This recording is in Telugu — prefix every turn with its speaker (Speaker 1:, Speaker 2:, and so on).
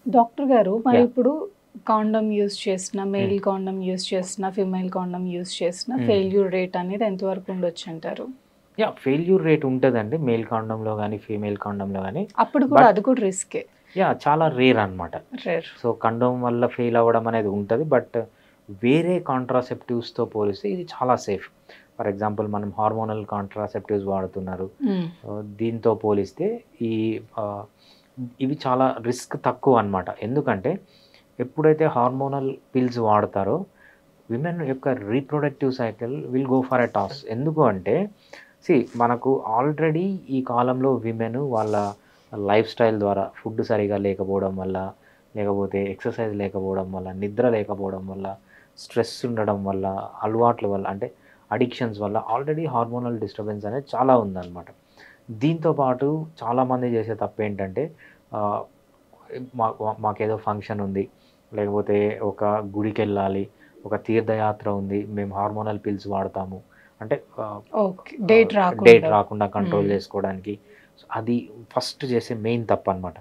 Speaker 1: డాక్టర్ గారు మరి
Speaker 2: యాహ్!
Speaker 1: ఇప్పుడు కాండోమ్ యూజ్ చేసిన,
Speaker 2: హ్మ్.
Speaker 1: మేల్ కాండోమ్ యూజ్ చేసిన, ఫీమేల్ కాండోమ్ యూజ్ చేసిన
Speaker 2: హ్మ్.
Speaker 1: ఫెయిల్యూర్ రేట్ అనేది ఎంతవరకు ఉండొచ్చంటారు?
Speaker 2: యాహ్! ఫెయిల్యూర్ రేట్ ఉంటదండి. మేల్ కాండమ్‌లో గాని, ఫీమేల్ కాండమ్‌లో గాని.
Speaker 1: అప్పుడు కూడా
Speaker 2: బట్
Speaker 1: అది కూడా రిస్కే.
Speaker 2: యాహ్! చాలా రేర్ అనమాట.
Speaker 1: రేర్.
Speaker 2: సో, కండోమ్ వల్ల ఫెయిల్ అవ్వడం అనేది ఉంటది. బట్ వేరే కాంట్రాసెప్టివ్స్‌తో పోలిస్తే ఇది చాలా సేఫ్. ఫర్ ఎగ్జాంపుల్ మనం హార్మోనల్ కాంట్రాసెప్టివ్స్ వాడుతున్నారు.
Speaker 1: హ్మ్.
Speaker 2: దీంతో పోలిస్తే ఈ ఆహ్, ఇవి చాలా రిస్క్ తక్కువనమాట. ఎందుకంటే ఎప్పుడైతే హార్మోనల్ పిల్స్ వాడతారో విమెన్ యొక్క reproductive cycle will go for a toss. ఎందుకు అంటే మనకు ఆల్రెడీ ఈ కాలంలో విమెన్ వాళ్ళ లైఫ్ స్టైల్ ద్వారా ఫుడ్ సరిగ్గా లేకపోవడం వల్ల, లేకపోతే ఎక్సర్సైజ్ లేకపోవడం వల్ల, నిద్ర లేకపోవడం వల్ల, స్ట్రెస్ ఉండడం వల్ల, అలవాట్ల వల్ల అంటే అడిక్షన్స్ వల్ల ఆల్రెడీ హార్మోనల్ డిస్టర్బెన్స్ అనేది చాలా ఉందనమాట. దీంతో పాటు చాలామంది చేసే తప్పేంటంటే ఆహ్, మాకేదో ఫంక్షన్ ఉంది, లేకపోతే ఒక గుడికెళ్ళాలి, ఒక తీర్థయాత్ర ఉంది, మేము హార్మోనల్ పిల్స్ వాడతాము. అంటే
Speaker 1: ఓకే. డేట్
Speaker 2: డేట్
Speaker 1: రాకుండా.
Speaker 2: రాకుండా కంట్రోల్
Speaker 1: హ్మ్.
Speaker 2: చేసుకోవడానికి. సో, అది ఫస్ట్ చేసే మెయిన్ తప్పనమాట.